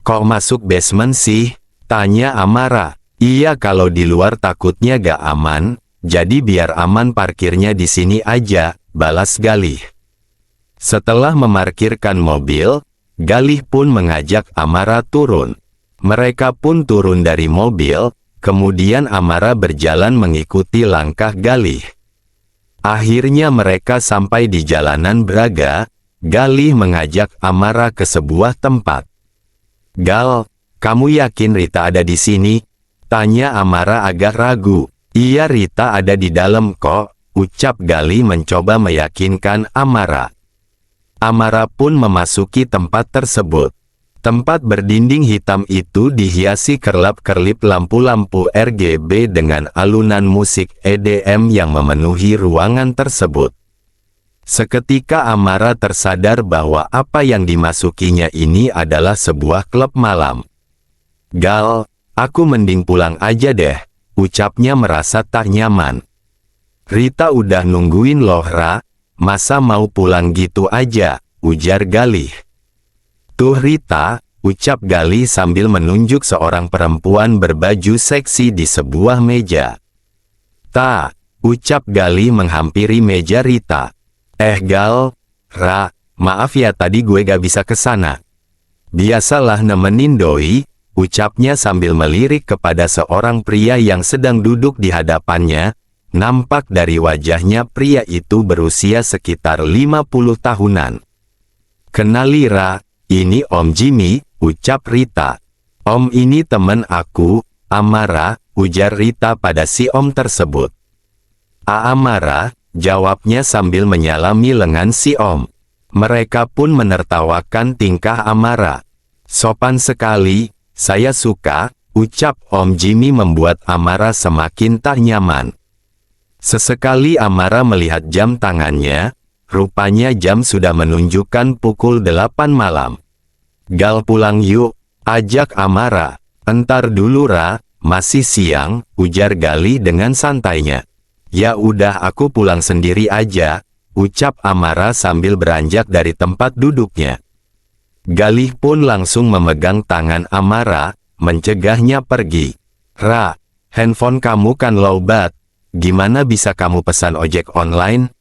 Kok masuk basement sih? Tanya Amara. Iya, kalau di luar takutnya gak aman, jadi biar aman parkirnya di sini aja, balas Galih. Setelah memarkirkan mobil, Galih pun mengajak Amara turun. Mereka pun turun dari mobil, kemudian Amara berjalan mengikuti langkah Galih. Akhirnya mereka sampai di jalanan Braga. Galih mengajak Amara ke sebuah tempat. Gal, kamu yakin Rita ada di sini? Tanya Amara agak ragu. Iya, Rita ada di dalam kok, ucap Galih mencoba meyakinkan Amara. Amara pun memasuki tempat tersebut. Tempat berdinding hitam itu dihiasi kerlap-kerlip lampu-lampu RGB dengan alunan musik EDM yang memenuhi ruangan tersebut. Seketika Amara tersadar bahwa apa yang dimasukinya ini adalah sebuah klub malam. Gal, aku mending pulang aja deh, ucapnya merasa tak nyaman. Rita udah nungguin loh, Ra, masa mau pulang gitu aja, ujar Galih. Tuh Rita, ucap Galih sambil menunjuk seorang perempuan berbaju seksi di sebuah meja. Ta, ucap Galih menghampiri meja Rita. Gal, Ra, maaf ya tadi gue gak bisa kesana. Biasalah nemenin doi, ucapnya sambil melirik kepada seorang pria yang sedang duduk di hadapannya. Nampak dari wajahnya pria itu berusia sekitar 50 tahunan. Kenali Ra, ini Om Jimmy, ucap Rita. Om ini temen aku, Amara, ujar Rita pada si Om tersebut. Amara, jawabnya sambil menyalami lengan si Om. Mereka pun menertawakan tingkah Amara. Sopan sekali, saya suka, ucap Om Jimmy membuat Amara semakin tak nyaman. Sesekali Amara melihat jam tangannya, rupanya jam sudah menunjukkan pukul 8 malam. Gal pulang yuk, ajak Amara. Entar dulu Ra, masih siang, ujar Galih dengan santainya. Ya udah aku pulang sendiri aja, ucap Amara sambil beranjak dari tempat duduknya. Galih pun langsung memegang tangan Amara, mencegahnya pergi. Ra, handphone kamu kan lowbat, gimana bisa kamu pesan ojek online?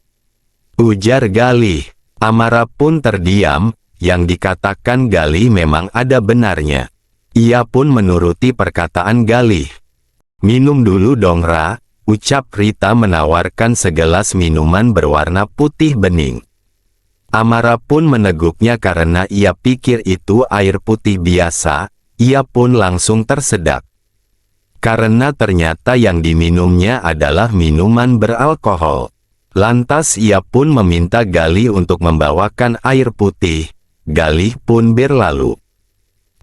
Ujar Galih. Amara pun terdiam, yang dikatakan Galih memang ada benarnya. Ia pun menuruti perkataan Galih. Minum dulu dong Ra, ucap Rita menawarkan segelas minuman berwarna putih bening. Amara pun meneguknya karena ia pikir itu air putih biasa, ia pun langsung tersedak. Karena ternyata yang diminumnya adalah minuman beralkohol. Lantas ia pun meminta Galih untuk membawakan air putih. Galih pun berlalu.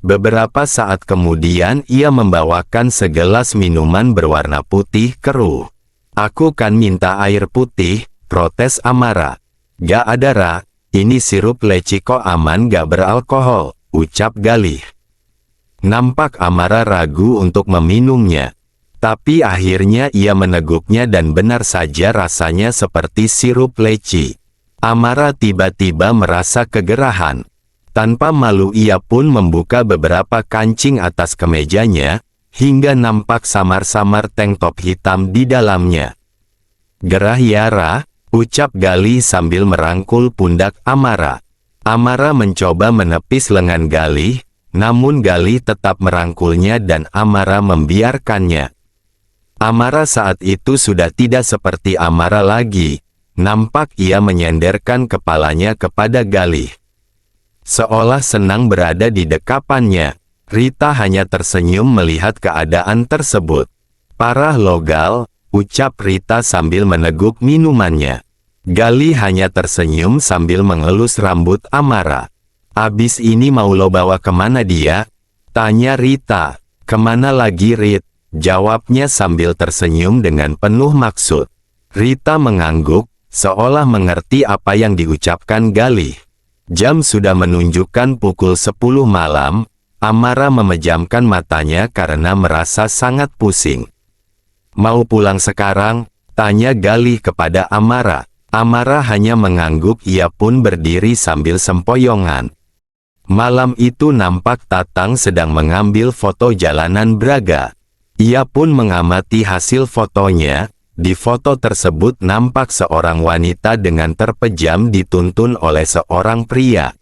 Beberapa saat kemudian ia membawakan segelas minuman berwarna putih keruh. Aku kan minta air putih, protes Amara. Gak ada Ra, ini sirup leci kok aman gak beralkohol, ucap Galih. Nampak Amara ragu untuk meminumnya. Tapi akhirnya ia meneguknya dan benar saja rasanya seperti sirup leci. Amara tiba-tiba merasa kegerahan. Tanpa malu ia pun membuka beberapa kancing atas kemejanya, hingga nampak samar-samar tank top hitam di dalamnya. Gerah ya Ra, ucap Galih sambil merangkul pundak Amara. Amara mencoba menepis lengan Galih, namun Galih tetap merangkulnya dan Amara membiarkannya. Amara saat itu sudah tidak seperti Amara lagi, nampak ia menyenderkan kepalanya kepada Galih. Seolah senang berada di dekapannya, Rita hanya tersenyum melihat keadaan tersebut. Parah lo Gal, ucap Rita sambil meneguk minumannya. Galih hanya tersenyum sambil mengelus rambut Amara. Abis ini mau lo bawa kemana dia? Tanya Rita. Kemana lagi Rit? Jawabnya sambil tersenyum dengan penuh maksud. Rita mengangguk, seolah mengerti apa yang diucapkan Galih. Jam sudah menunjukkan pukul 10 malam, Amara memejamkan matanya karena merasa sangat pusing. Mau pulang sekarang? Tanya Galih kepada Amara. Amara hanya mengangguk, ia pun berdiri sambil sempoyongan. Malam itu nampak Tatang sedang mengambil foto jalanan Braga. Ia pun mengamati hasil fotonya. Di foto tersebut nampak seorang wanita dengan terpejam dituntun oleh seorang pria.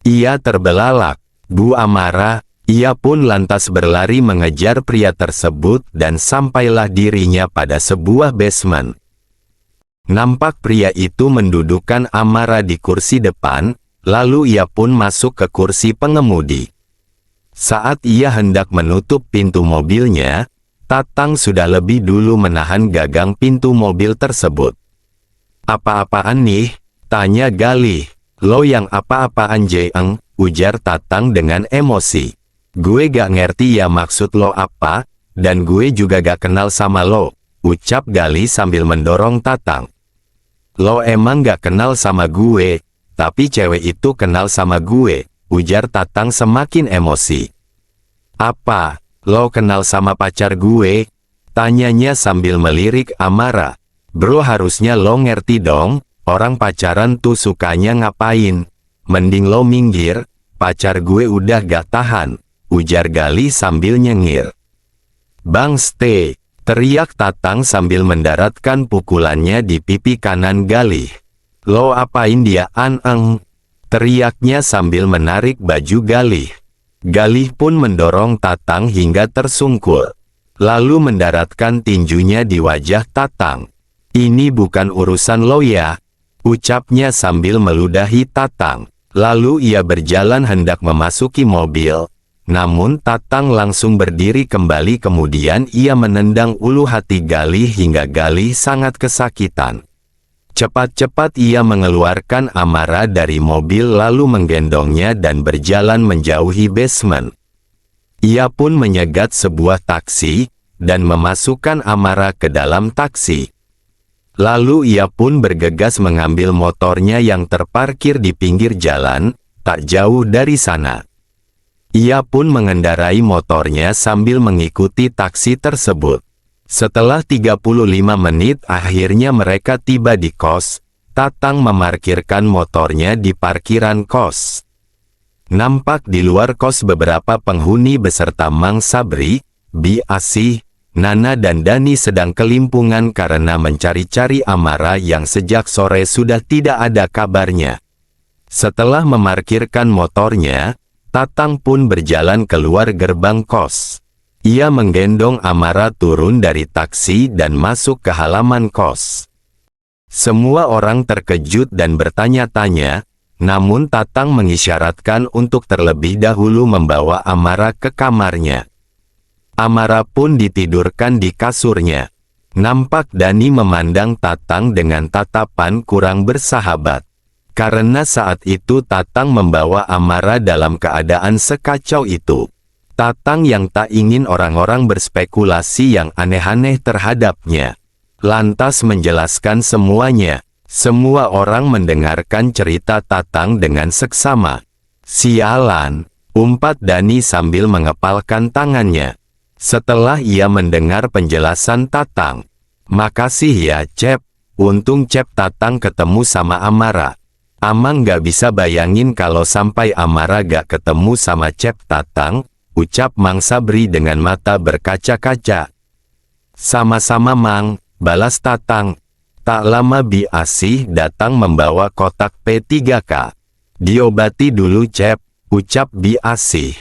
Ia terbelalak. Bu Amara, ia pun lantas berlari mengejar pria tersebut dan sampailah dirinya pada sebuah basement. Nampak pria itu mendudukkan Amara di kursi depan, lalu ia pun masuk ke kursi pengemudi. Saat ia hendak menutup pintu mobilnya, Tatang sudah lebih dulu menahan gagang pintu mobil tersebut. "Apa-apaan nih?" tanya Galih. "Lo yang apa-apaan Jeeng?" ujar Tatang dengan emosi. "Gue gak ngerti ya maksud lo apa, dan gue juga gak kenal sama lo," ucap Galih sambil mendorong Tatang. "Lo emang gak kenal sama gue, tapi cewek itu kenal sama gue," ujar Tatang semakin emosi. "Apa? Lo kenal sama pacar gue?" tanyanya sambil melirik Amara. "Bro, harusnya lo ngerti dong, orang pacaran tuh sukanya ngapain. Mending lo minggir, pacar gue udah gak tahan," ujar Galih sambil nyengir. "Bang Ste!" teriak Tatang sambil mendaratkan pukulannya di pipi kanan Galih. "Lo apain dia aneng?" teriaknya sambil menarik baju Galih. Galih pun mendorong Tatang hingga tersungkur, lalu mendaratkan tinjunya di wajah Tatang. "Ini bukan urusan lo ya," ucapnya sambil meludahi Tatang. Lalu ia berjalan hendak memasuki mobil, namun Tatang langsung berdiri kembali, kemudian ia menendang ulu hati Galih hingga Galih sangat kesakitan. Cepat-cepat ia mengeluarkan Amara dari mobil lalu menggendongnya dan berjalan menjauhi basement. Ia pun menyegat sebuah taksi, dan memasukkan Amara ke dalam taksi. Lalu ia pun bergegas mengambil motornya yang terparkir di pinggir jalan, tak jauh dari sana. Ia pun mengendarai motornya sambil mengikuti taksi tersebut. Setelah 35 menit akhirnya mereka tiba di kos. Tatang memarkirkan motornya di parkiran kos. Nampak di luar kos beberapa penghuni beserta Mang Sabri, Bi Asih, Nana dan Dani sedang kelimpungan karena mencari-cari Amara yang sejak sore sudah tidak ada kabarnya. Setelah memarkirkan motornya, Tatang pun berjalan keluar gerbang kos. Ia menggendong Amara turun dari taksi dan masuk ke halaman kos. Semua orang terkejut dan bertanya-tanya, namun Tatang mengisyaratkan untuk terlebih dahulu membawa Amara ke kamarnya. Amara pun ditidurkan di kasurnya. Nampak Dani memandang Tatang dengan tatapan kurang bersahabat. Karena saat itu Tatang membawa Amara dalam keadaan sekacau itu. Tatang yang tak ingin orang-orang berspekulasi yang aneh-aneh terhadapnya, lantas menjelaskan semuanya. Semua orang mendengarkan cerita Tatang dengan seksama. "Sialan," umpat Dani sambil mengepalkan tangannya. Setelah ia mendengar penjelasan Tatang. "Makasih ya Cep, untung Cep Tatang ketemu sama Amara. Amang gak bisa bayangin kalau sampai Amara gak ketemu sama Cep Tatang," ucap Mang Sabri dengan mata berkaca-kaca. "Sama-sama Mang," balas Tatang. Tak lama Bi Asih datang membawa kotak P3K. "Diobati dulu Cep," ucap Bi Asih.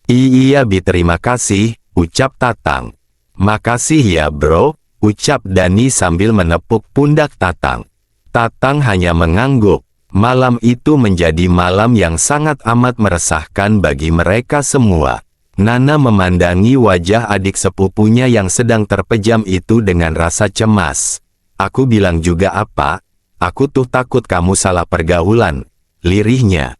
"Iya Bi, terima kasih," ucap Tatang. "Makasih ya bro," ucap Dani sambil menepuk pundak Tatang. Tatang hanya mengangguk. Malam itu menjadi malam yang sangat amat meresahkan bagi mereka semua. Nana memandangi wajah adik sepupunya yang sedang terpejam itu dengan rasa cemas. "Aku bilang juga apa? Aku tuh takut kamu salah pergaulan," lirihnya.